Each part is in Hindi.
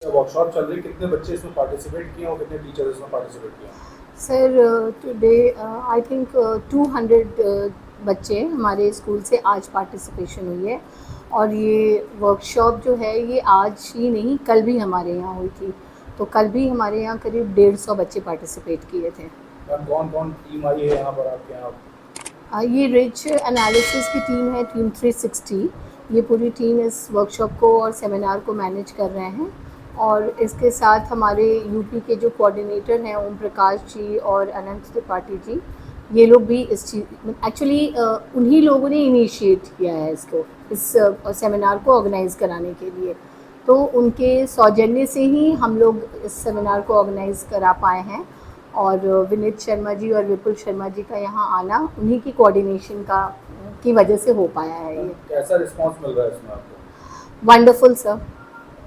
वर्कशॉप चल रही है, कितने बच्चे इसमें पार्टिसिपेट किए और कितने टीचर इसमें पार्टिसिपेट किए? सर टुडे आई थिंक 200 बच्चे हमारे स्कूल से आज पार्टिसिपेशन हुई है। और ये वर्कशॉप जो है ये आज ही नहीं कल भी हमारे यहाँ हुई थी। तो कल भी हमारे यहाँ करीब 150 बच्चे पार्टिसिपेट किए थे। मैम कौन कौन टीम आई है यहाँ पर आपके यहाँ? ये रिच एनालिसिस की टीम है, टीम 360। ये पूरी टीम इस वर्कशॉप को और सेमिनार को मैनेज कर रहे हैं। और इसके साथ हमारे यूपी के जो कोऑर्डिनेटर हैं ओम प्रकाश जी और अनंत त्रिपाठी जी, ये लोग भी इस चीज़ एक्चुअली उन्हीं लोगों ने इनिशिएट किया है इसको, इस सेमिनार को ऑर्गेनाइज़ कराने के लिए। तो उनके सौजन्य से ही हम लोग इस सेमिनार को ऑर्गेनाइज़ करा पाए हैं। और विनीत शर्मा जी और विपुल शर्मा जी का यहाँ आना उन्हीं की कोऑर्डिनेशन की वजह से हो पाया है ये। कैसा रिस्पांस मिल रहा है इसमें आपको? Wonderful sir,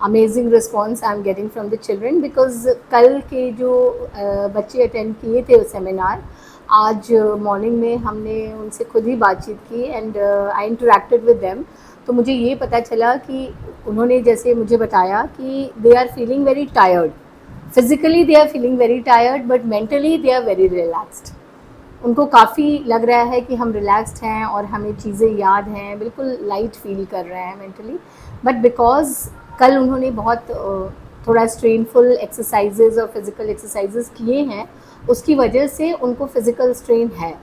amazing response I am getting from the children because कल के जो बच्चे अटेंड किए थे सेमिनार, आज मॉर्निंग में हमने उनसे खुद ही बातचीत की and I interacted with them. तो मुझे ये पता चला कि उन्होंने जैसे मुझे बताया कि they are feeling very tired. Physically they are feeling very tired but mentally they are very relaxed. उनको काफ़ी लग रहा है कि हम रिलैक्स्ड हैं और हमें चीज़ें याद हैं, बिल्कुल लाइट फील कर रहे हैं मेंटली। बट बिकॉज कल उन्होंने बहुत थोड़ा स्ट्रेनफुल एक्सरसाइजेज और फिज़िकल एक्सरसाइजेज किए हैं, उसकी वजह से उनको फिज़िकल स्ट्रेन है।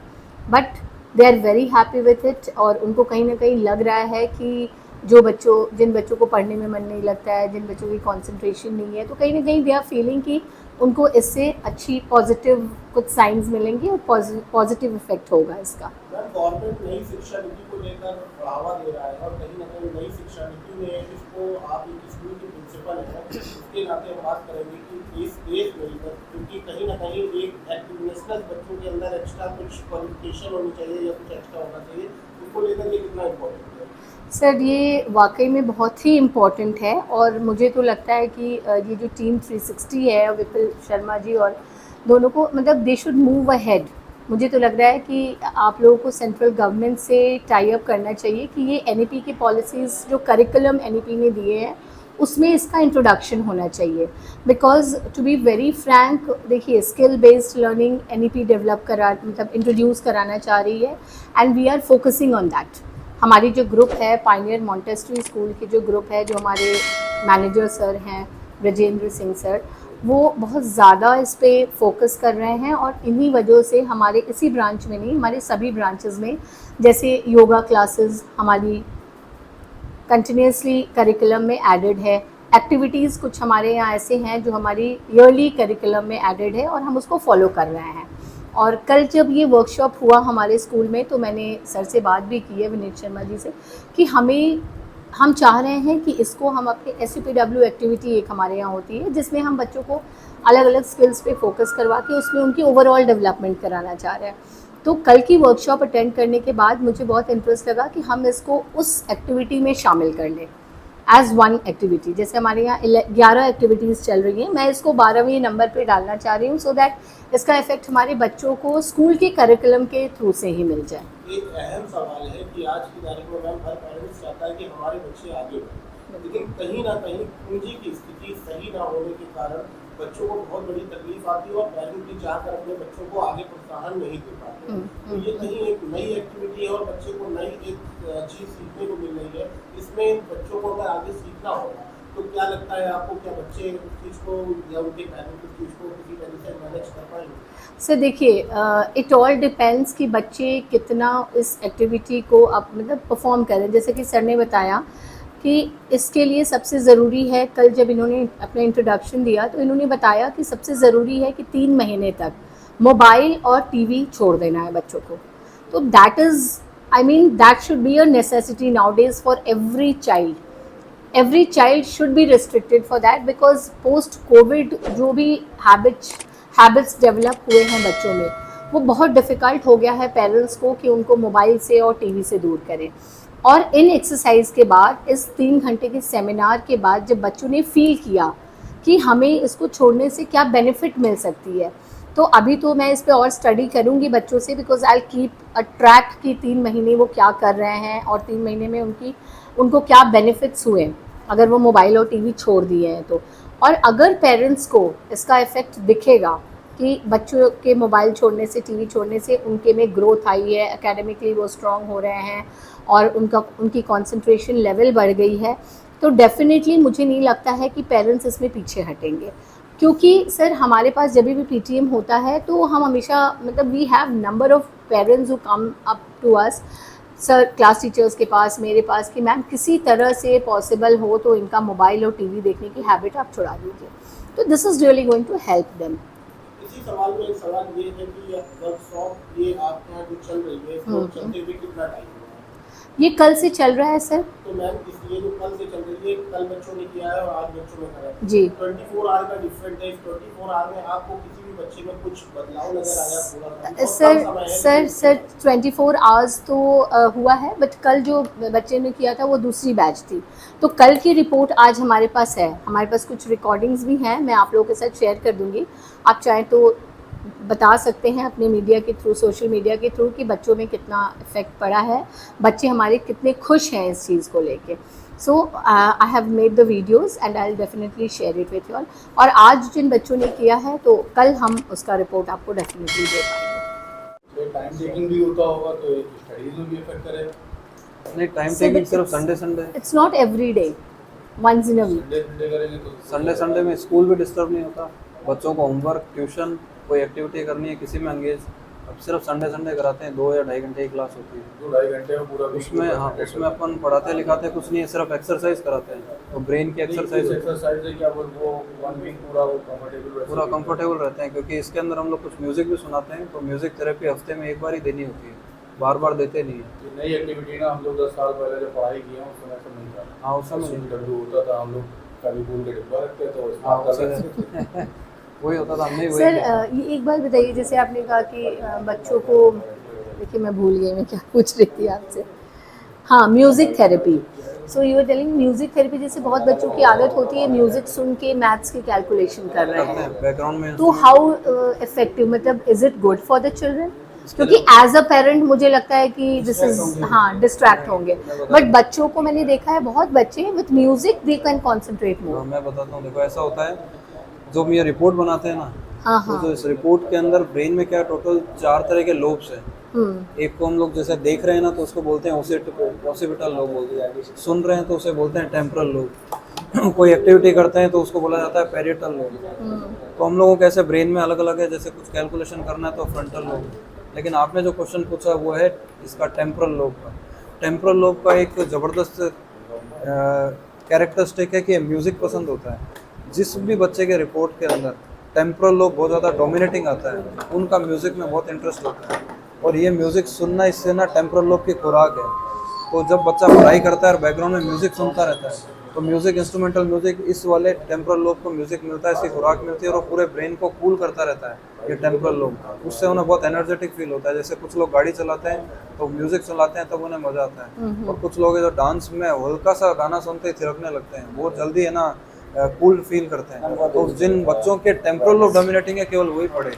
But they are very happy with it. और उनको कहीं ना कहीं लग रहा है कि जिन बच्चों को पढ़ने में मन नहीं लगता है, जिन बच्चों की कंसंट्रेशन नहीं है, तो कहीं ना कहीं दे आर फीलिंग कि उनको इससे अच्छी पॉजिटिव कुछ साइंस मिलेंगे और पॉजिटिव इफेक्ट होगा इसका। गवर्नमेंट नई शिक्षा नीति को लेकर बढ़ावा दे रहा है और कहीं ना कहीं नई शिक्षा नीति में इसको आप एक स्कूल के प्रिंसिपल हैं, उसके नाते हम बात करेंगे कि इस देश में क्योंकि कहीं ना कहीं एक एक्टिवनेसनेस बच्चों के अंदर एक्स्ट्रा कुछ क्वालिफिकेशन होनी चाहिए या कुछ एक्स्ट्रा होना चाहिए, उसको लेकर ये कितना इम्पोर्टेंट है? सर ये वाकई में बहुत ही इम्पॉर्टेंट है। और मुझे तो लगता है कि ये जो टीम 360 है, विपुल शर्मा जी और दोनों को, मतलब दे शुड मूव अहेड। मुझे तो लग रहा है कि आप लोगों को सेंट्रल गवर्नमेंट से टाई अप करना चाहिए कि ये एनईपी की पॉलिसीज़ जो करिकुलम एनईपी ने दिए हैं उसमें इसका इंट्रोडक्शन होना चाहिए। Because to be very frank, देखिए skill based learning NEP develop मतलब इंट्रोड्यूस कराना चाह रही है and we are focusing on that. हमारी जो ग्रुप है पायनियर मॉन्टेसरी स्कूल की जो ग्रुप है, जो हमारे मैनेजर सर हैं ब्रजेंद्र सिंह सर, वो बहुत ज़्यादा इस पर फोकस कर रहे हैं। और इन्हीं वजह से हमारे इसी ब्रांच में नहीं, हमारे सभी ब्रांचेस में जैसे योगा क्लासेस हमारी कंटिन्यूसली करिकुलम में एडेड है। एक्टिविटीज़ कुछ हमारे यहाँ ऐसे हैं जो हमारी ईयरली करिकुलम में एडेड है और हम उसको फॉलो कर रहे हैं। और कल जब ये वर्कशॉप हुआ हमारे स्कूल में तो मैंने सर से बात भी की है, विनीत शर्मा जी से, कि हम चाह रहे हैं कि इसको हम अपने SUPW एक्टिविटी एक हमारे यहाँ होती है जिसमें हम बच्चों को अलग अलग स्किल्स पे फोकस करवा के उसमें उनकी ओवरऑल डेवलपमेंट कराना चाह रहे हैं। तो कल की वर्कशॉप अटेंड करने के बाद मुझे बहुत इंटरेस्ट लगा कि हम इसको उस एक्टिविटी में शामिल कर लें एज वन एक्टिविटी। जैसे हमारे यहाँ 11 एक्टिविटीज़ चल रही हैं, मैं इसको 12वें नंबर पे डालना चाह रही हूँ सो दैट इसका इफेक्ट हमारे बच्चों को स्कूल के करिकुलम के थ्रू से ही मिल जाए। एक अहम सवाल है कि आज की तारीख में मैम हर पेरेंट्स चाहता है कि हमारे बच्चे आगे बढ़ें, लेकिन कहीं ना कहीं पूंजी की स्थिति सही ना होने के कारण बच्चों को बहुत बड़ी तकलीफ आती है और पेरेंट्स भी चाहकर अपने बच्चों को आगे प्रोत्साहन नहीं दे पाते। तो ये कहीं एक नई एक्टिविटी है और बच्चे को नई एक चीज़ सीखने को मिल रही है। इसमें बच्चों को अगर आगे सीखना होगा तो क्या लगता है आपको, क्या बच्चे उस चीज़ को या उनके पेरेंट्स उस चीज़ को किसी तरह से मैनेज कर पाएंगे? सर देखिए, इट ऑल डिपेंड्स कि बच्चे कितना इस एक्टिविटी को मतलब परफॉर्म करें। जैसे कि सर ने बताया कि इसके लिए सबसे ज़रूरी है, कल जब इन्होंने अपना इंट्रोडक्शन दिया तो इन्होंने बताया कि सबसे ज़रूरी है कि 3 महीने तक मोबाइल और टीवी छोड़ देना है बच्चों को। तो that is, I mean that should be a necessity now days for every child. Every child should be restricted for that because post Covid जो भी हैबिट्स डेवलप हुए हैं बच्चों में, वो बहुत डिफ़िकल्ट हो गया है पेरेंट्स को कि उनको मोबाइल से और टीवी से दूर करें। और इन एक्सरसाइज के बाद, इस 3 घंटे के सेमिनार के बाद, जब बच्चों ने फील किया कि हमें इसको छोड़ने से क्या बेनिफिट मिल सकती है, तो अभी तो मैं इस पे और स्टडी करूँगी बच्चों से because I keep a track कि 3 महीने वो क्या कर रहे हैं और 3 महीने में उनको क्या बेनिफिट्स हुए अगर वो मोबाइल और टीवी छोड़ दिए हैं तो। और अगर पेरेंट्स को इसका इफ़ेक्ट दिखेगा कि बच्चों के मोबाइल छोड़ने से, टीवी छोड़ने से उनके में ग्रोथ आई है, एकेडमिकली वो स्ट्रांग हो रहे हैं और उनकी कंसंट्रेशन लेवल बढ़ गई है, तो डेफिनेटली मुझे नहीं लगता है कि पेरेंट्स इसमें पीछे हटेंगे। क्योंकि सर हमारे पास जब भी पीटीएम होता है तो हम हमेशा मतलब we have number of parents who come up to us sir, class teachers के पास, मेरे पास, कि मैम किसी तरह से पॉसिबल हो तो इनका मोबाइल और टीवी देखने की हैबिट आप छुड़ा दीजिए। तो this is really going to help them. इसी सवाल में एक सवाल ये है कि वर्कशॉप ये आपके यहाँ जो चल रही है इसको चलते हुए कितना टाइम हुआ है? ये कल से चल रहा है सर। तो मैम इसलिए जो कल से चल रही है, कल बच्चों ने किया है और आज बच्चों ने करा है जी। 24 आवर का डिफरेंट है। इस 24 आवर में आपको किसी भी बच्चे में कुछ बदलाव नजर आया? पूरा सर 24 आवर्स तो हुआ है, बट कल जो बच्चे ने किया था वो दूसरी बैच थी, तो कल की रिपोर्ट आज हमारे पास है। हमारे पास कुछ रिकॉर्डिंग्स भी हैं, मैं आप लोगों के साथ शेयर कर दूंगी। आप चाहें तो बता सकते हैं अपने मीडिया के थ्रू, सोशल मीडिया के थ्रू, कि बच्चों में कितना इफ़ेक्ट पड़ा है, बच्चे हमारे कितने खुश हैं इस चीज़ को लेके। So I have made the videos and I will definitely share it with you all. और आज जिन बच्चों ने किया है तो कल हम उसका रिपोर्ट आपको डेफिनेटली दे पाएंगे। तो टाइम टेकिंग भी होता होगा तो स्टडीज में भी इफेक्ट करेगा? नहीं, टाइम टेकिंग सिर्फ Sunday it's not every day, once in a week. Sunday करेंगे तो संडे में स्कूल भी डिस्टर्ब नहीं होता, बच्चों को होमवर्क, ट्यूशन, कोई एक्टिविटी करनी है किसी में एंगेज, अब सिर्फ संडे कराते हैं। 2 या 2.5 घंटे की क्लास होती है, 2-2.5 घंटे में पूरा उसमें हाँ उसमें अपन पढ़ाते लिखाते कुछ नहीं है, सिर्फ एक्सरसाइज कराते हैं। तो ब्रेन की एक्सरसाइज है क्या वो 1 वीक पूरा कंफर्टेबल रहते हैं, क्योंकि इसके अंदर हम लोग कुछ म्यूज़िक भी सुनाते हैं। तो म्यूज़िक थेरेपी हफ्ते में 1 बार ही देनी होती है, बार देते नहीं है। नई एक्टिविटी ना, हम लोग 10 साल पहले जब पढ़ाई किए उस समय से नहीं था। हाँ उस समय होता था, हम लोग कभी फूल के डिब्बा रखते तो वही होता था, हमने वही सर किया। ये एक बात बताइए, जैसे आपने कहा कि बच्चों को, देखिए मैं भूल गई मैं क्या पूछ रही थी आपसे। हाँ, music therapy. So you are telling music therapy, जैसे बहुत बच्चों की आदत होती है म्यूज़िक सुन के मैथ्स की कैलकुलेशन कर रहे करते हैं, हैं बैकग्राउंड में। तो हाउ इफेक्टिव, मतलब is it good for the children? क्योंकि एज अ पेरेंट मुझे लगता है कि दिस इज, हाँ डिस्ट्रैक्ट होंगे, बट बच्चों को मैंने देखा है बहुत बच्चे with music they can concentrate more. मैं बताता हूँ, देखो ऐसा होता है, जो हम ये रिपोर्ट बनाते हैं ना, हाँ तो हाँ। जो इस रिपोर्ट के अंदर ब्रेन में क्या टोटल 4 तरह के लोब्स हैं। एक को हम लोग जैसे देख रहे हैं ना, तो उसको बोलते हैं ओसिपिटल लोब बोलते हैं। सुन रहे हैं तो उसे बोलते हैं टेम्परल लोब। कोई एक्टिविटी करते हैं तो उसको बोला जाता है पैरिएटल लोब। तो हम लोगों के ऐसे ब्रेन में अलग अलग है, जैसे कुछ कैलकुलेशन करना है तो फ्रंटल लोब। लेकिन आपने जो क्वेश्चन पूछा वो है इसका टेम्परल लोब का। टेम्परल लोब का एक ज़बरदस्त कैरेक्टरिस्टिक है कि म्यूज़िक पसंद होता है। जिस भी बच्चे के रिपोर्ट के अंदर टेम्परल लोब बहुत ज़्यादा डोमिनेटिंग आता है, उनका म्यूज़िक में बहुत इंटरेस्ट होता है। और ये म्यूज़िक सुनना, इससे ना टेम्परल लोब की खुराक है। तो जब बच्चा पढ़ाई करता है और बैकग्राउंड में म्यूज़िक सुनता रहता है, तो म्यूज़िक, इंस्ट्रूमेंटल म्यूज़िक, इस वाले टेम्परल लोब को म्यूज़िक मिलता है, इसकी खुराक मिलती है और वो पूरे ब्रेन को कूल करता रहता है ये टेम्परल लोब। उससे उन्हें बहुत एनर्जेटिक फील होता है। जैसे कुछ लोग गाड़ी चलाते हैं तो म्यूज़िक सुनाते हैं तब उन्हें मज़ा आता है, और कुछ लोग जो डांस में हल्का सा गाना सुनते ही थिरकने लगते हैं, बहुत जल्दी है ना कूल फील करते हैं। तो जिन बच्चों के टेम्परल लोब डोमिनेटिंग है, केवल वही पढ़े।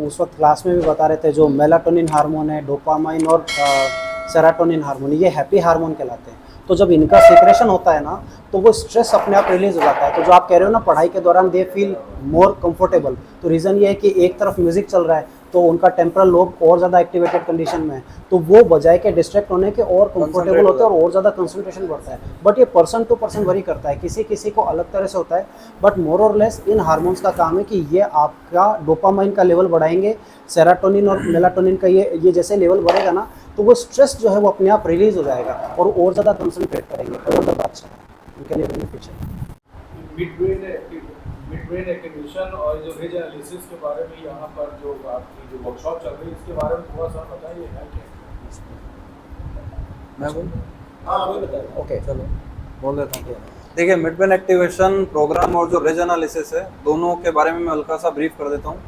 उस वक्त क्लास में भी बता रहे थे, जो मेलाटोनिन हार्मोन है, डोपामाइन और सेरोटोनिन हार्मोन, ये हैप्पी हार्मोन कहलाते हैं। तो जब इनका सीक्रेशन होता है ना, तो वो स्ट्रेस अपने आप रिलीज हो जाता है। तो जो आप कह रहे हो ना, पढ़ाई के दौरान दे फील मोर कंफर्टेबल, तो रीज़न ये है कि एक तरफ म्यूजिक चल रहा है तो उनका टेम्परल लोब और ज़्यादा एक्टिवेटेड कंडीशन में है, तो वो बजाय के डिस्ट्रैक्ट होने के और कंफर्टेबल होता है और ज़्यादा कंसंट्रेशन बढ़ता है। बट ये पर्सन टू पर्सन वरी करता है, किसी किसी को अलग तरह से होता है। बट मोर और लेस इन हार्मोन्स का काम है कि ये आपका डोपामाइन का लेवल बढ़ाएंगे, सेरोटोनिन और मेलाटोनिन का ये जैसे लेवल बढ़ेगा ना, तो वो स्ट्रेस जो है वो अपने आप रिलीज हो जाएगा और ज़्यादा कंसंट्रेट करेंगे, और ज़्यादा अच्छा है उनके लिए बेनिफिशियल। मिड ब्रेन एक्टिवेशन और जो रेज एनालिसिस के बारे में यहाँ पर जो आपकी जो वर्कशॉप चल रही है, इसके बारे में थोड़ा सा बताइए है क्या? मैं बोल हाँ अभी बताइए। ओके चलो बोल देता हूँ। देखिए, मिड ब्रेन एक्टिवेशन प्रोग्राम और जो रेज एनालिसिस है, दोनों के बारे में मैं हल्का सा ब्रीफ कर देता हूँ।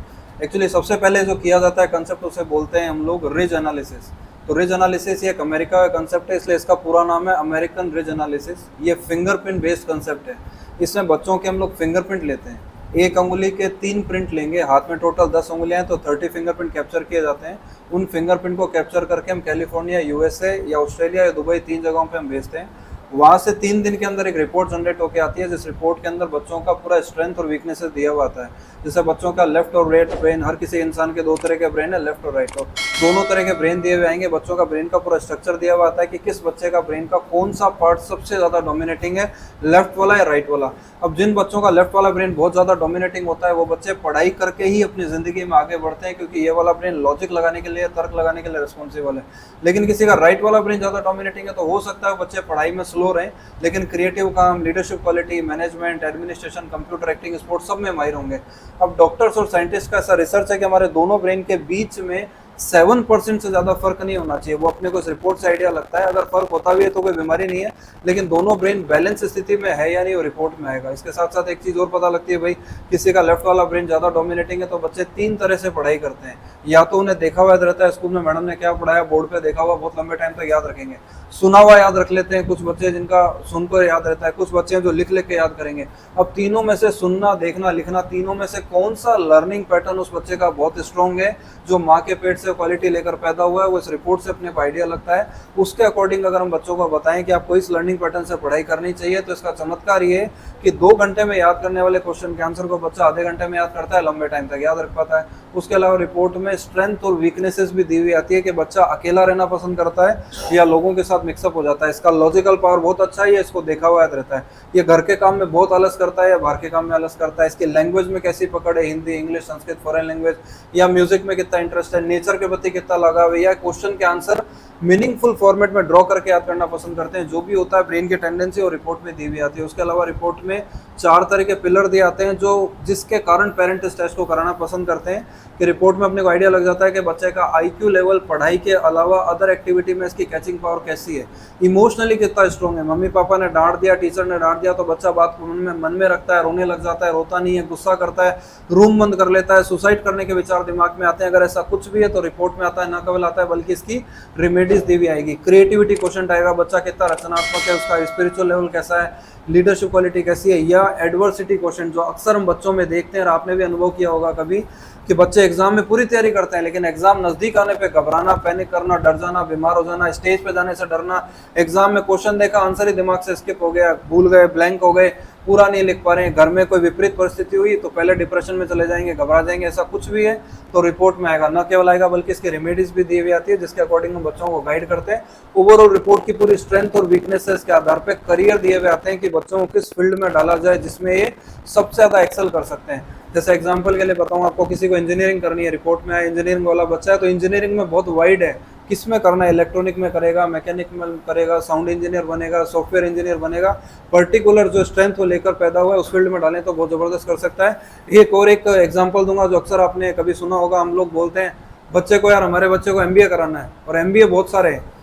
एक्चुअली सबसे पहले जो किया जाता है कंसेप्ट, उसे बोलते हैं हम लोग रेज एनालिसिस। तो रेज एनालिसिस ये एक अमेरिका का कंसेप्ट है, इसलिए इसका पूरा नाम है अमेरिकन रेज एनालिसिस। ये फिंगरप्रिंट बेस्ड कंसेप्ट है। इसमें बच्चों के हम लोग फिंगरप्रिंट लेते हैं, एक अंगुली के 3 प्रिंट लेंगे, हाथ में टोटल 10 उंगलियां हैं तो 30 फिंगरप्रिंट कैप्चर किए जाते हैं। उन फिंगरप्रिंट को कैप्चर करके हम कैलिफोर्निया, यूएसए या ऑस्ट्रेलिया या दुबई 3 जगहों पे हम भेजते हैं। वहाँ से 3 दिन के अंदर एक रिपोर्ट जनरेट होकर आती है, जिस रिपोर्ट के अंदर बच्चों का पूरा स्ट्रेंथ और वीकनेसेस दिया हुआ आता है। जैसे बच्चों का लेफ्ट और राइट ब्रेन, हर किसी इंसान के 2 तरह के ब्रेन है, लेफ्ट और राइट, तो दोनों तरह के ब्रेन दिए हुए आएंगे। बच्चों का ब्रेन का पूरा स्ट्रक्चर दिया हुआ आता है कि किस बच्चे का ब्रेन का कौन सा पार्ट सबसे ज़्यादा डोमिनेटिंग है, लेफ्ट वाला या राइट वाला। अब जिन बच्चों का लेफ्ट वाला ब्रेन बहुत ज़्यादा डोमिनेटिंग होता है वो बच्चे पढ़ाई करके ही अपनी ज़िंदगी में आगे बढ़ते हैं, क्योंकि ये वाला ब्रेन लॉजिक लगाने के लिए, तर्क लगाने के लिए रिस्पॉन्सिबल है। लेकिन किसी का राइट वाला ब्रेन ज़्यादा डोमिनेटिंग है तो हो सकता है बच्चे पढ़ाई में स्लो रहें, लेकिन क्रिएटिव काम, leadership quality, management, administration, computer, acting, sports सब में माहिर होंगे। अब डॉक्टर्स और साइंटिस्ट का ऐसा रिसर्च है कि हमारे दोनों ब्रेन के बीच में 7% से ज़्यादा फर्क नहीं होना चाहिए। वो अपने को इस रिपोर्ट से आइडिया लगता है, अगर फर्क होता भी है तो कोई बीमारी नहीं है, लेकिन दोनों ब्रेन बैलेंस स्थिति में है या नहीं वो रिपोर्ट में आएगा। इसके साथ साथ एक चीज़ और पता लगती है भाई, किसी का लेफ्ट वाला ब्रेन ज़्यादा डोमिनेटिंग है तो बच्चे 3 तरह से पढ़ाई करते हैं। या तो उन्हें देखा हुआ याद रहता है, स्कूल में मैडम ने क्या पढ़ाया, बोर्ड पे देखा हुआ बहुत लंबे टाइम तक याद रखेंगे। सुना हुआ याद रख लेते हैं कुछ बच्चे, जिनका सुनकर याद रहता है, कुछ बच्चे हैं जो लिख लिख के याद करेंगे। अब तीनों में से सुनना, देखना, लिखना, तीनों में से कौन सा लर्निंग पैटर्न उस बच्चे का बहुत स्ट्रॉन्ग है, जो माँ के पेट से क्वालिटी लेकर पैदा हुआ है, वो इस रिपोर्ट से अपने को आइडिया लगता है। उसके अकॉर्डिंग अगर हम बच्चों को बताएं कि आपको इस लर्निंग पैटर्न से पढ़ाई करनी चाहिए, तो इसका चमत्कार ये है कि 2 घंटे में याद करने वाले क्वेश्चन के आंसर को बच्चा आधे घंटे में याद करता है, लंबे टाइम तक याद रख पाता है। उसके अलावा रिपोर्ट में स्ट्रेंथ और वीकनेसेस भी दी हुई आती है कि बच्चा अकेला रहना पसंद करता है या लोगों के साथ मिक्सअप हो जाता है। इसका लॉजिकल पावर बहुत अच्छा है, ये इसको देखा हुआ याद रहता है। ये घर के काम में बहुत आलस करता है या बाहर के काम में आलस करता है। इसकी लैंग्वेज में कैसी पकड़ है, Hindi, English, Sanskrit, foreign language, या म्यूजिक में कितना इंटरेस्ट है, नेचर के प्रति कितना लगाव है, या क्वेश्चन के आंसर मीनिंगफुल फॉर्मेट में ड्रॉ करके याद करना पसंद करते हैं। जो भी होता है ब्रेन की टेंडेंसी और रिपोर्ट में दी हुई आती है। उसके अलावा रिपोर्ट में 4 तरह के पिलर दिए आते हैं, जो जिसके कारण पेरेंट इस टेस्ट को कराना पसंद करते हैं कि रिपोर्ट में अपने को आइडिया लग जाता है कि बच्चे का IQ लेवल पढ़ाई के अलावा अदर एक्टिविटी में इसकी कैचिंग पावर कैसी है, इमोशनली कितना स्ट्रॉन्ग है। मम्मी पापा ने डांट दिया, टीचर ने डांट दिया तो बच्चा बात को मन में रखता है, रोने लग जाता है, रोता नहीं है, गुस्सा करता है, रूम बंद कर लेता है, सुसाइड करने के विचार दिमाग में आते हैं। अगर ऐसा कुछ भी है तो रिपोर्ट में आता है, न केवल आता है बल्कि इसकी रेमेडीज दी हुई आएगी। क्रिएटिविटी क्वेश्चन आएगा, बच्चा कितना रचनात्मक है, उसका स्पिरिचुअल लेवल कैसा है, लीडरशिप क्वालिटी कैसी है, या एडवर्सिटी क्वेश्चन जो अक्सर हम बच्चों में देखते हैं और आपने भी अनुभव किया होगा कभी कि बच्चे एग्जाम में पूरी तैयारी करते हैं लेकिन एग्जाम नजदीक आने पे घबराना, पैनिक करना, डर जाना, बीमार हो जाना, स्टेज पे जाने से डरना, एग्जाम में क्वेश्चन देखा आंसर ही दिमाग से स्किप हो गया, भूल गए, ब्लैंक हो गए, पूरा नहीं लिख पा रहे हैं, घर में कोई विपरीत परिस्थिति हुई तो पहले डिप्रेशन में चले जाएंगे, घबरा जाएंगे। ऐसा कुछ भी है तो रिपोर्ट में आएगा। न केवल आएगा बल्कि इसकी रेमेडीज भी दी हुई आती है जिसके अकॉर्डिंग हम बच्चों को गाइड करते हैं। ओवरऑल रिपोर्ट की पूरी स्ट्रेंथ और वीकनेसेस के आधार पर करियर दिए हुए आते हैं कि बच्चों को किस फील्ड में डाला जाए जिसमें ये सबसे ज़्यादा एक्सेल कर सकते हैं। जैसे एग्जाम्पल के लिए बताऊँ आपको, किसी को इंजीनियरिंग करनी है, रिपोर्ट में आया इंजीनियरिंग वाला बच्चा है तो इंजीनियरिंग में बहुत वाइड है, किस में करना है, इलेक्ट्रॉनिक में करेगा, मैकेनिक में करेगा, साउंड इंजीनियर बनेगा, सॉफ्टवेयर इंजीनियर बनेगा, पर्टिकुलर जो स्ट्रेंथ वो लेकर पैदा हुआ है उस फील्ड में डालें तो बहुत ज़बरदस्त कर सकता है। एक और एक एग्जांपल दूंगा जो अक्सर आपने कभी सुना होगा, हम लोग बोलते हैं बच्चे को, यार हमारे बच्चे को MBA कराना है, और MBA बहुत सारे हैं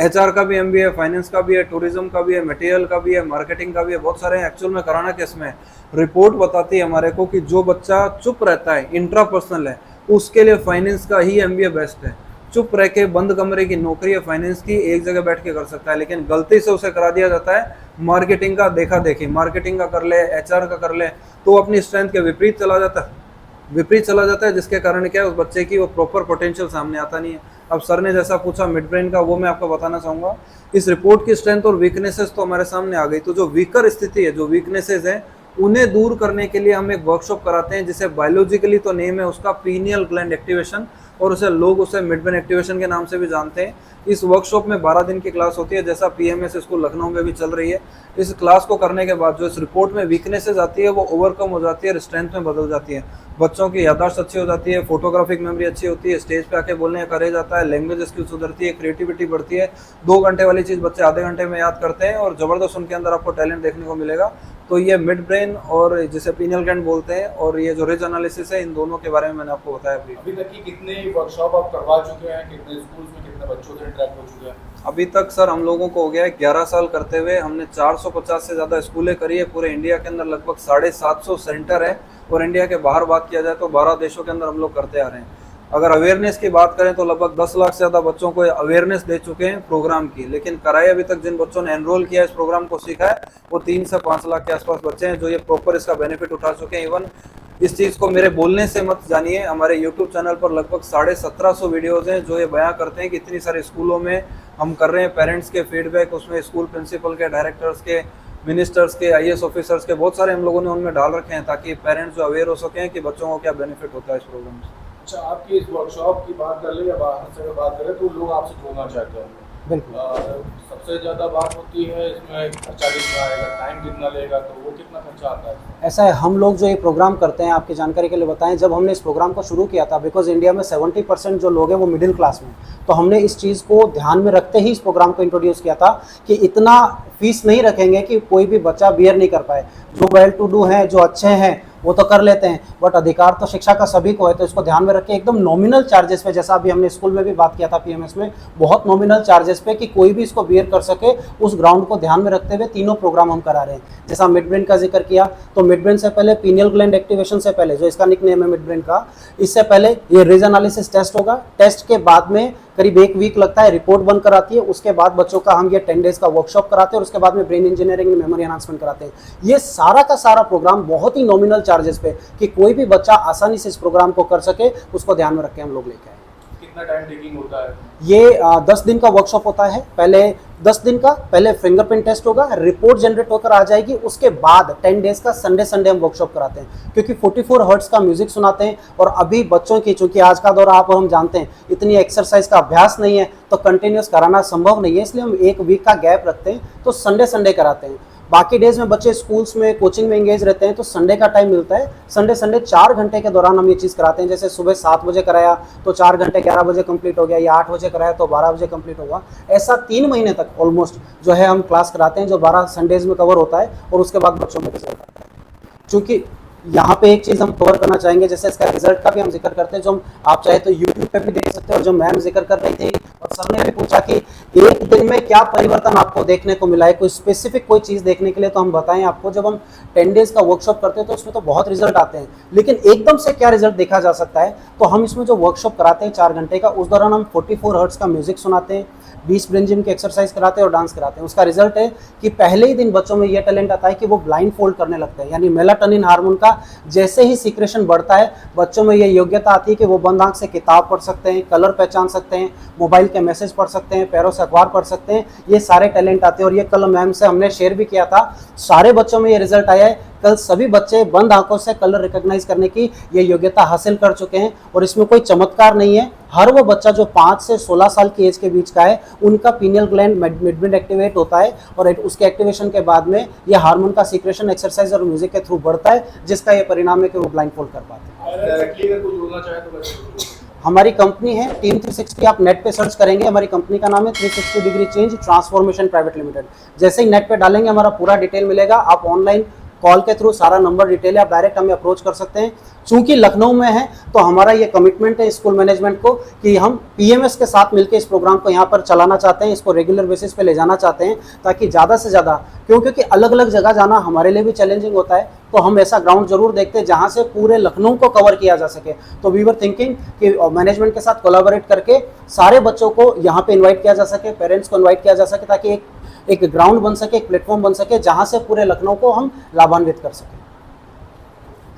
HR का भी MBA है, फाइनेंस का भी है, टूरिज्म का भी है, मटेरियल का भी है, मार्केटिंग का भी है, बहुत सारे हैं। एक्चुअल में कराना किस में? रिपोर्ट बताती है हमारे को कि जो बच्चा चुप रहता है, इंट्रापर्सनल है, उसके लिए फाइनेंस का ही MBA बेस्ट है। चुप रह के बंद कमरे की नौकरी है फाइनेंस की, एक जगह बैठ के कर सकता है, लेकिन गलती से उसे करा दिया जाता है मार्केटिंग का, देखा देखी, मार्केटिंग का कर ले, HR का कर ले, तो वो अपनी स्ट्रेंथ के विपरीत चला जाता है, जिसके कारण क्या है, उस बच्चे की वो प्रॉपर पोटेंशियल सामने आता नहीं है। अब सर ने जैसा पूछा मिड ब्रेन का, वो मैं आपको बताना चाहूँगा। इस रिपोर्ट की स्ट्रेंथ और वीकनेसेस तो हमारे सामने आ गई, तो जो वीकर स्थिति है, जो वीकनेसेस है, उन्हें दूर करने के लिए हम एक वर्कशॉप कराते हैं जिसे बायोलॉजिकली तो नेम है उसका पीनियल ग्लैंड एक्टिवेशन, और लोग उसे मिड ब्रेन एक्टिवेशन के नाम से भी जानते हैं। इस वर्कशॉप में 12 दिन की क्लास होती है, जैसा PMS स्कूल लखनऊ में भी चल रही है। इस क्लास को करने के बाद जो इस रिपोर्ट में वीकनेसेस आती है वो ओवरकम हो जाती है और स्ट्रेंथ में बदल जाती है। बच्चों की याददाश्त अच्छी हो जाती है, फोटोग्राफिक मेमोरी अच्छी होती है, स्टेज पे आके बोलने का करेज आता है, लैंग्वेज स्किल्स सुधरती है, क्रिएटिविटी बढ़ती है। 2 घंटे वाली चीज़ बच्चे आधे घंटे में याद करते हैं और ज़बरदस्त उनके अंदर आपको टैलेंट देखने को मिलेगा। तो ये मिड ब्रेन और जिसे पीनियल ग्लैंड बोलते हैं और ये जो रिज एनालिसिस है, इन दोनों के बारे में मैंने आपको बताया। अभी तक की कितने वर्कशॉप आप करवा चुके हैं, कितने स्कूल्स में कितने बच्चों से इंटरेक्ट हो चुके हैं? अभी तक सर हम लोगों को हो गया है 11 साल करते हुए, हमने 450 से ज़्यादा स्कूलें करी है। पूरे इंडिया के अंदर लगभग 750 सेंटर है, और इंडिया के बाहर बात किया जाए तो 12 देशों के अंदर हम लोग करते आ रहे हैं। अगर अवेयरनेस की बात करें तो लगभग 10 लाख से ज़्यादा बच्चों को अवेयरनेस दे चुके हैं प्रोग्राम की, लेकिन कराए अभी तक जिन बच्चों ने एनरोल किया इस प्रोग्राम को सीखा है वो 3 से 5 लाख के आसपास बच्चे हैं जो ये प्रॉपर इसका बेनिफिट उठा चुके हैं। इवन इस चीज़ को मेरे बोलने से मत जानिए, हमारे YouTube चैनल पर लगभग 1750 वीडियोज़ हैं जो ये बयां करते हैं कि इतनी सारे स्कूलों में हम कर रहे हैं, पेरेंट्स के फीडबैक उसमें स्कूल प्रिंसिपल के, डायरेक्टर्स के, मिनिस्टर्स के, IAS ऑफिसर्स के बहुत सारे हम लोगों ने उनमें डाल रखे हैं ताकि पेरेंट्स जो अवेयर हो सकें कि बच्चों को क्या बेनिफिट होता है इस प्रोग्राम से। अच्छा, आपकी इस वर्कशॉप की बात कर ले या बाहर से बात करें तो लोग आपसे जुड़ना चाहते हैं। बिल्कुल। सबसे ज़्यादा बात होती है इसमें खर्चा कितना आएगा, टाइम कितना लेगा, तो वो कितना खर्चा आता है? ऐसा है, हम लोग जो ये प्रोग्राम करते हैं, आपकी जानकारी के लिए बताएं, जब हमने इस प्रोग्राम को शुरू किया था, बिकॉज इंडिया में 70% जो लोग हैं वो मिडिल क्लास में, तो हमने इस चीज़ को ध्यान में रखते ही इस प्रोग्राम को इंट्रोड्यूस किया था कि इतना फीस नहीं रखेंगे कि कोई भी बच्चा बियर नहीं कर पाए। जो वेल टू डू हैं, जो अच्छे हैं, वो तो कर लेते हैं, बट अधिकार तो शिक्षा का सभी को है, तो इसको ध्यान में रख के एकदम नॉमिनल चार्जेस पे, जैसा अभी हमने स्कूल में भी बात किया था PMS में, बहुत नॉमिनल चार्जेस पे कि कोई भी इसको बियर कर सके, उस ग्राउंड को ध्यान में रखते हुए तीनों प्रोग्राम हम करा रहे हैं। जैसा मिड ब्रेन का जिक्र किया, तो मिड ब्रेन से पहले पीनियल ग्लैंड एक्टिवेशन से पहले, जो इसका निकनेम है मिड ब्रेन का, इससे पहले ये रेज एनालिसिस टेस्ट होगा। टेस्ट के बाद में करीब 1 वीक लगता है, रिपोर्ट बनकर आती है, उसके बाद बच्चों का हम ये 10 डेज का वर्कशॉप कराते हैं और उसके बाद में ब्रेन इंजीनियरिंग मेमोरी एनहांसमेंट कराते हैं। ये सारा का सारा प्रोग्राम बहुत ही नॉमिनल चार्जेस पे कि कोई भी बच्चा आसानी से इस प्रोग्राम को कर सके, उसको ध्यान में रख के हम लोग लेके आए। कितना टाइम टेकिंग होता है? ये 10 दिन का वर्कशॉप होता है। पहले 10 दिन का पहले फिंगरप्रिंट टेस्ट होगा, रिपोर्ट जनरेट होकर आ जाएगी, उसके बाद 10 डेज का संडे हम वर्कशॉप कराते हैं, क्योंकि 44 हर्ट्ज का म्यूजिक सुनाते हैं। और अभी बच्चों की, चूंकि आज का दौर आप और हम जानते हैं, इतनी एक्सरसाइज का अभ्यास नहीं है, तो कंटिन्यूस कराना संभव नहीं है, इसलिए हम 1 वीक का गैप रखते हैं, तो संडे कराते हैं। बाकी डेज में बच्चे स्कूल्स में, कोचिंग में एंगेज रहते हैं, तो संडे का टाइम मिलता है। संडे 4 घंटे के दौरान हम ये चीज़ कराते हैं। जैसे सुबह 7 बजे कराया तो 4 घंटे 11 बजे कंप्लीट हो गया, या 8 बजे कराया तो 12 बजे कंप्लीट होगा। ऐसा 3 महीने तक ऑलमोस्ट जो है हम क्लास कराते हैं, जो 12 संडेज में कवर होता है, और उसके बाद बच्चों में रिजल्ट आता है। चूँकि यहाँ पे एक चीज़ हम कवर करना चाहेंगे, जैसे इसका रिजल्ट का भी हम जिक्र करते हैं, जो हम आप चाहे तो YouTube पे भी देख सकते हैं। और जो मैम जिक्र कर रही थी और सर ने भी पूछा कि एक दिन में क्या परिवर्तन आपको देखने को मिला है, कोई स्पेसिफिक कोई चीज़ देखने के लिए, तो हम बताएं आपको, जब हम 10 डेज का वर्कशॉप करते हैं तो उसमें तो बहुत रिजल्ट आते हैं, लेकिन एकदम से क्या रिजल्ट देखा जा सकता है, तो हम इसमें जो वर्कशॉप कराते हैं 4 घंटे का, उस दौरान हम 44 हर्ट्ज का म्यूजिक सुनाते हैं, 20 ब्रेन जिम की एक्सरसाइज कराते हैं और डांस कराते हैं। उसका रिजल्ट है कि पहले ही दिन बच्चों में यह टैलेंट आता है कि वो ब्लाइंड फोल्ड करने लगते हैं, यानी मेलाटोनिन हार्मोन का जैसे ही सीक्रेशन बढ़ता है, बच्चों में यह योग्यता आती है कि वो बंद आंख से किताब पढ़ सकते हैं, कलर पहचान सकते हैं, मोबाइल के मैसेज पढ़ सकते हैं, पैरों से अखबार पढ़ सकते हैं। ये सारे टैलेंट आते हैं और ये कल मैम से हमने शेयर भी किया था। सारे बच्चों में ये रिजल्ट आया है। कल सभी बच्चे बंद आंखों से कलर रिकॉग्नाइज करने की ये योग्यता हासिल कर चुके हैं। और इसमें कोई चमत्कार नहीं है, हर वो बच्चा जो 5 से 16 साल की एज के बीच का है, उनका pineal gland mid brain activate होता है, और उसके एक्टिवेशन के बाद में ये हार्मोन का सीक्रेशन एक्सरसाइज और म्यूजिक के थ्रू बढ़ता है, जिसका ये परिणाम है कि वो ब्लाइंड फोल्ड कर पाते हैं। डायरेक्टली अगर कोई जुड़ना चाहे तो कैसे? हमारी कंपनी है टीम 360, आप नेट पे सर्च करेंगे, हमारी कंपनी का नाम है 360 degree change transformation private limited. जैसे ही नेट पे डालेंगे हमारा पूरा डिटेल मिलेगा। आप ऑनलाइन कॉल के थ्रू सारा नंबर डिटेल है, आप डायरेक्ट हमें अप्रोच कर सकते हैं। चूंकि लखनऊ में है तो हमारा ये कमिटमेंट है स्कूल मैनेजमेंट को कि हम PMS के साथ मिलकर इस प्रोग्राम को यहाँ पर चलाना चाहते हैं, इसको रेगुलर बेसिस पे ले जाना चाहते हैं, ताकि ज़्यादा से ज़्यादा, क्योंकि अलग अलग जगह जाना हमारे लिए भी चैलेंजिंग होता है, तो हम ऐसा ग्राउंड जरूर देखते हैं जहाँ से पूरे लखनऊ को कवर किया जा सके। तो वी वर थिंकिंग कि मैनेजमेंट के साथ कोलैबोरेट करके सारे बच्चों को यहाँ पे इन्वाइट किया जा सके, पेरेंट्स को इन्वाइट किया जा सके, ताकि एक ग्राउंड बन सके, एक प्लेटफॉर्म बन सके, जहाँ से पूरे लखनऊ को हम लाभान्वित कर सकें।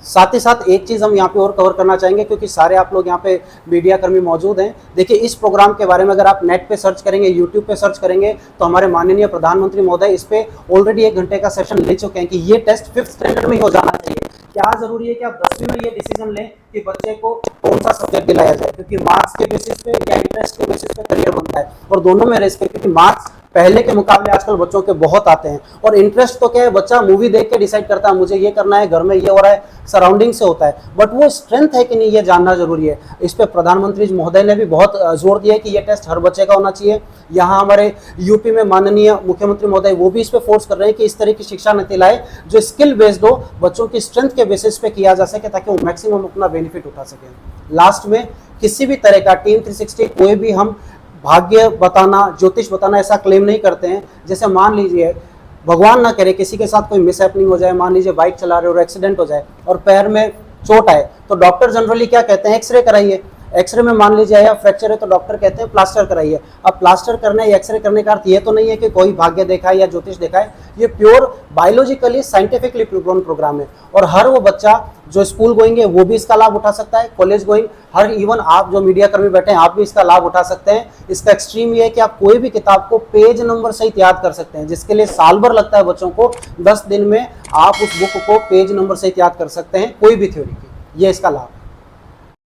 साथ ही साथ एक चीज़ हम यहाँ पे और कवर करना चाहेंगे, क्योंकि सारे आप लोग यहाँ पे मीडिया कर्मी मौजूद हैं। देखिए, इस प्रोग्राम के बारे में अगर आप नेट पे सर्च करेंगे, यूट्यूब पे सर्च करेंगे, तो हमारे माननीय प्रधानमंत्री महोदय इस पे ऑलरेडी 1 घंटे का सेशन ले चुके हैं कि ये टेस्ट 5th स्टैंडर्ड में ही हो जाना चाहिए। क्या जरूरी है कि आप 10वीं में ये डिसीजन लें कि बच्चे को कौन सा सब्जेक्ट दिलाया जाए, क्योंकि मार्क्स के बेसिस पे या इंटरेस्ट के बेसिस पे करियर बनता है, और दोनों में रिस्क है, क्योंकि मार्क्स पहले के मुकाबले आजकल बच्चों के बहुत आते हैं, और इंटरेस्ट तो क्या है, बच्चा मूवी देख के डिसाइड करता है मुझे ये करना है, घर में ये हो रहा है, सराउंडिंग से होता है, बट वो स्ट्रेंथ है कि नहीं ये जानना जरूरी है। इस पे प्रधानमंत्री महोदय ने भी बहुत जोर दिया है कि ये टेस्ट हर बच्चे का होना चाहिए। यहाँ हमारे यूपी में माननीय मुख्यमंत्री महोदय वो भी इस पे फोर्स कर रहे हैं कि इस तरह की शिक्षा नीति लाए जो स्किल बेस्ड हो, बच्चों की स्ट्रेंथ के बेसिस पे किया जा सके, ताकि वो मैक्सिमम अपना बेनिफिट उठा सके। लास्ट में किसी भी तरह का टीम 360 कोई भी हम भाग्य बताना, ज्योतिष बताना ऐसा क्लेम नहीं करते हैं। जैसे मान लीजिए, भगवान ना करे किसी के साथ कोई मिस हैपनिंग हो जाए, मान लीजिए बाइक चला रहे हो और एक्सीडेंट हो जाए और पैर में चोट आए, तो डॉक्टर जनरली क्या कहते हैं, एक्सरे कराइए। एक्सरे में मान लीजिए या फ्रैक्चर है तो डॉक्टर कहते हैं प्लास्टर कराइए। अब प्लास्टर करना या एक्सरे करने का अर्थ ये तो नहीं है कि कोई भाग्य देखा है या ज्योतिष देखा है, ये pure biologically scientifically proven program है। और हर वो बच्चा जो स्कूल गोइंग है वो भी इसका लाभ उठा सकता है, कॉलेज गोइंग, हर इवन आप जो मीडिया कर्मी बैठे हैं आप भी इसका लाभ उठा सकते हैं। इसका एक्सट्रीम ये है कि आप कोई भी किताब को पेज नंबर सहित याद कर सकते हैं, जिसके लिए साल भर लगता है बच्चों को, 10 दिन में आप उस बुक को पेज नंबर सहित याद कर सकते हैं कोई भी थ्योरी की। ये इसका लाभ है।